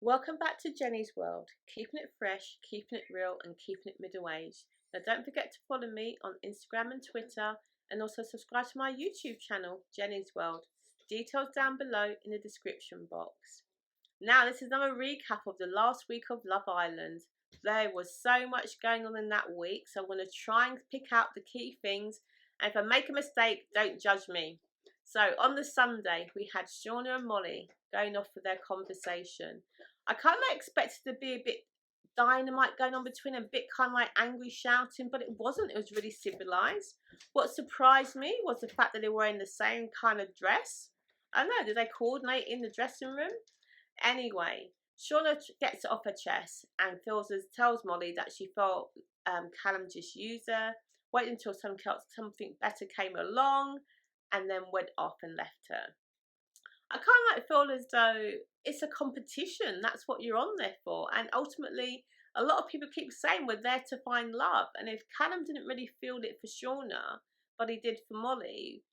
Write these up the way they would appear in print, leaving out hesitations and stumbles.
Welcome back to Jenny's World, keeping it fresh, keeping it real, and keeping it middle aged. Now, don't forget to follow me on Instagram and Twitter, and also subscribe to my YouTube channel, Jenny's World. Details down below in the description box. Now, this is another recap of the last week of Love Island. There was so much going on in that week, so I'm going to try and pick out the key things. And if I make a mistake, don't judge me. So on the Sunday, we had Shauna and Molly going off with their conversation. I kind of expected to be a bit dynamite going on between them, a bit kind of like angry shouting, but it wasn't. It was really civilized. What surprised me was the fact that they were wearing the same kind of dress. I don't know, did they coordinate in the dressing room? Anyway, Shauna gets it off her chest and tells Molly that she felt Callum just used her, waited until something better came along, and then went off and left her. I kind of like feel as though it's a competition. That's what you're on there for. And ultimately, a lot of people keep saying we're there to find love. And if Callum didn't really feel it for Shauna, but he did for Molly,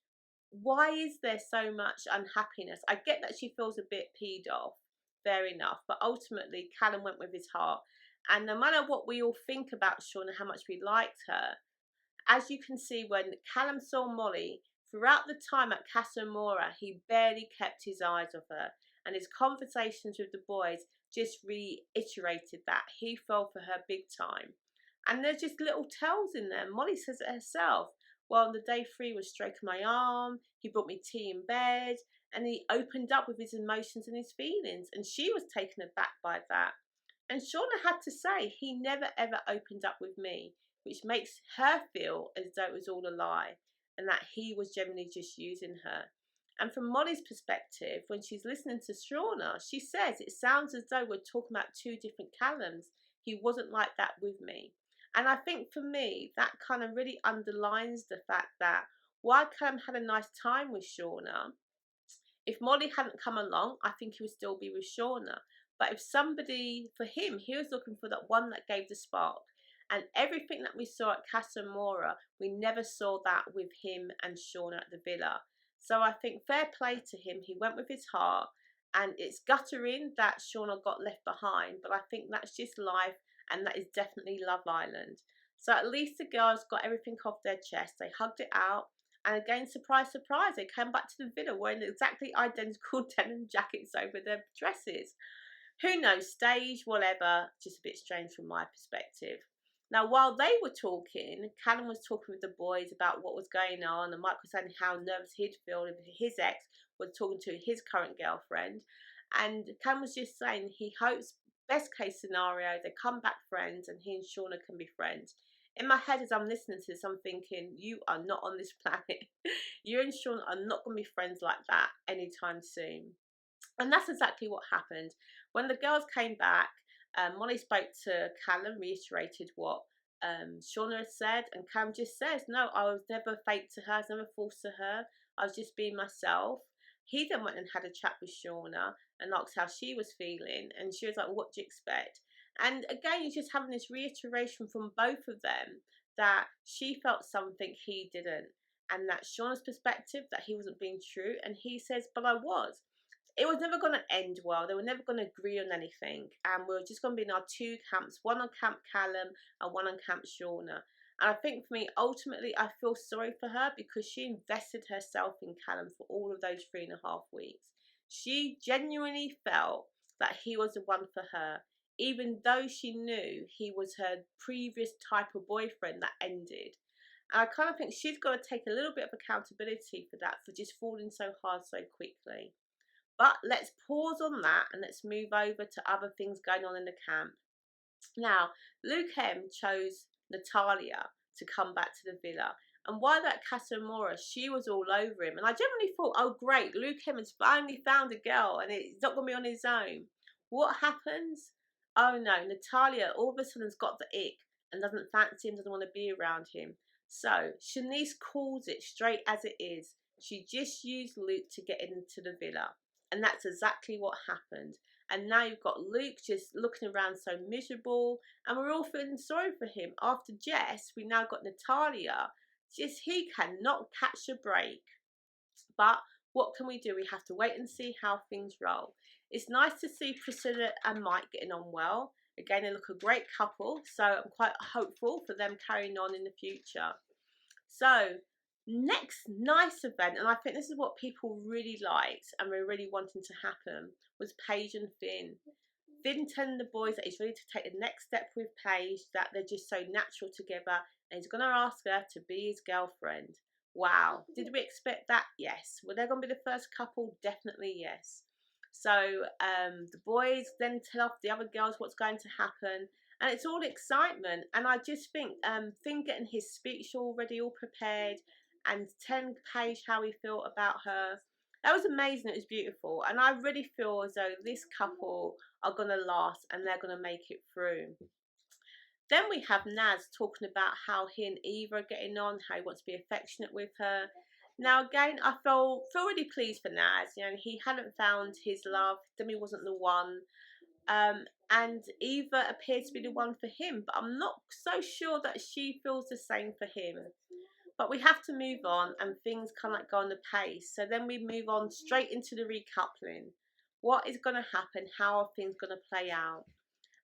why is there so much unhappiness? I get that she feels a bit peed off, fair enough. But ultimately, Callum went with his heart. And no matter what we all think about Shauna, how much we liked her, as you can see, when Callum saw Molly, throughout the time at Casa Mora, he barely kept his eyes off her, and his conversations with the boys just reiterated that he fell for her big time. And there's just little tells in there. Molly says it herself. Well, on the day 3 was stroking my arm, he brought me tea in bed, and he opened up with his emotions and his feelings, and she was taken aback by that. And Shauna had to say, he never ever opened up with me, which makes her feel as though it was all a lie and that he was genuinely just using her. And from Molly's perspective, when she's listening to Shauna, she says it sounds as though we're talking about two different Callums. He wasn't like that with me. And I think for me, that kind of really underlines the fact that while Callum had a nice time with Shauna, if Molly hadn't come along, I think he would still be with Shauna. But if somebody, for him, he was looking for that one that gave the spark. And everything that we saw at Casa Mora, we never saw that with him and Shauna at the villa. So I think fair play to him. He went with his heart. And it's guttering that Shauna got left behind. But I think that's just life. And that is definitely Love Island. So at least the girls got everything off their chest. They hugged it out. And again, surprise, surprise, they came back to the villa wearing exactly identical denim jackets over their dresses. Who knows, stage, whatever, just a bit strange from my perspective. Now, while they were talking, Callum was talking with the boys about what was going on, and Mike was saying how nervous he'd feel if his ex was talking to his current girlfriend. And Callum was just saying he hopes, best case scenario, they come back friends and he and Shauna can be friends. In my head, as I'm listening to this, I'm thinking, you are not on this planet. You and Shauna are not going to be friends like that anytime soon. And that's exactly what happened. When the girls came back, Molly spoke to Callum, reiterated what Shauna had said, and Callum just says, no, I was never fake to her, I was never false to her, I was just being myself. He then went and had a chat with Shauna and asked how she was feeling, and she was like, what do you expect? And again, you're just having this reiteration from both of them that she felt something he didn't, and that Shauna's perspective that he wasn't being true, and he says, but I was. It was never going to end well. They were never going to agree on anything. And we were just going to be in our two camps, one on Camp Callum and one on Camp Shauna. And I think for me, ultimately, I feel sorry for her because she invested herself in Callum for all of those 3.5 weeks. She genuinely felt that he was the one for her, even though she knew he was her previous type of boyfriend that ended. And I kind of think she's got to take a little bit of accountability for that, for just falling so hard so quickly. But let's pause on that and let's move over to other things going on in the camp. Now, Luke M chose Natalia to come back to the villa. And while at Casa Mora, she was all over him. And I generally thought, oh great, Luke M has finally found a girl and he's not going to be on his own. What happens? Oh no, Natalia all of a sudden has got the ick and doesn't fancy him, doesn't want to be around him. So Shanice calls it straight as it is. She just used Luke to get into the villa. And that's exactly what happened. And now you've got Luke just looking around so miserable. And we're all feeling sorry for him. After Jess, we now got Natalia. Just he cannot catch a break. But what can we do? We have to wait and see how things roll. It's nice to see Priscilla and Mike getting on well. Again, they look a great couple, so I'm quite hopeful for them carrying on in the future. So, next nice event, and I think this is what people really liked and were really wanting to happen, was Paige and Finn. Finn telling the boys that he's ready to take the next step with Paige, that they're just so natural together, and he's going to ask her to be his girlfriend. Wow. Did we expect that? Yes. Were they going to be the first couple? Definitely yes. So the boys then tell off the other girls what's going to happen, and it's all excitement. And I just think Finn getting his speech already all prepared and telling Paige how he felt about her, that was amazing. It was beautiful, and I really feel as though this couple are going to last and they're going to make it through. Then we have Naz talking about how he and Eva are getting on, how he wants to be affectionate with her. Now again, I feel really pleased for Naz. You know, he hadn't found his love. Demi wasn't the one. And Eva appeared to be the one for him, but I'm not so sure that she feels the same for him. But we have to move on, and things kind of like go on the pace. So then we move on straight into the recoupling. What is going to happen? How are things going to play out?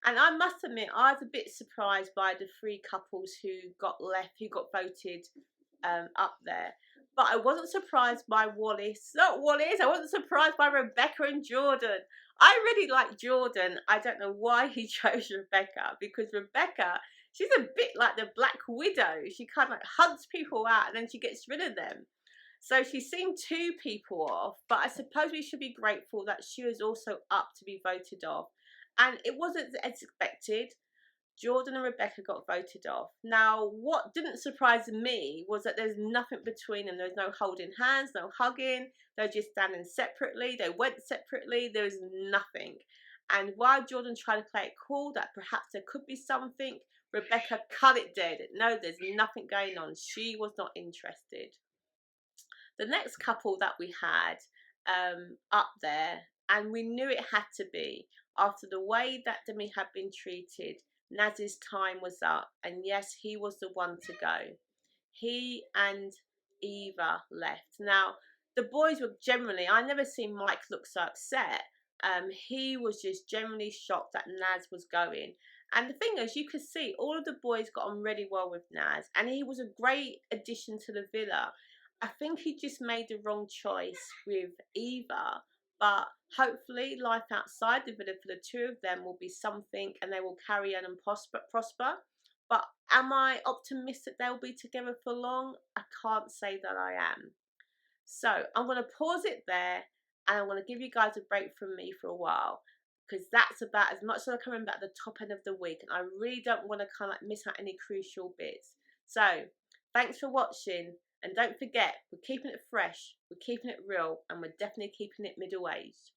And I must admit, I was a bit surprised by the three couples who got voted up there. But I wasn't surprised by Wallace. Not Wallace. I wasn't surprised by Rebecca and Jordan. I really like Jordan. I don't know why he chose Rebecca, because Rebecca, she's a bit like the Black Widow. She kind of like hunts people out and then she gets rid of them. So she's seen two people off, but I suppose we should be grateful that she was also up to be voted off. And it wasn't as expected. Jordan and Rebecca got voted off. Now, what didn't surprise me was that there's nothing between them. There's no holding hands, no hugging. They're just standing separately. They went separately. There was nothing. And while Jordan tried to play it cool, that perhaps there could be something, Rebecca cut it dead. No, there's nothing going on. She was not interested. The next couple that we had up there, and we knew it had to be, after the way that Demi had been treated, Naz's time was up, and yes, he was the one to go. He and Eva left. Now, the boys were generally, I never seen Mike look so upset. He was just generally shocked that Naz was going. And the thing is, you could see all of the boys got on really well with Naz, and he was a great addition to the villa. I think he just made the wrong choice with Eva, but hopefully life outside the villa for the two of them will be something, and they will carry on and prosper. But am I optimistic they'll be together for long? I can't say that I am. So I'm going to pause it there, and I'm going to give you guys a break from me for a while, because that's about as much as I can remember at the top end of the week, and I really don't want to kind of like miss out any crucial bits. So thanks for watching, and don't forget, we're keeping it fresh, we're keeping it real, and we're definitely keeping it middle-aged.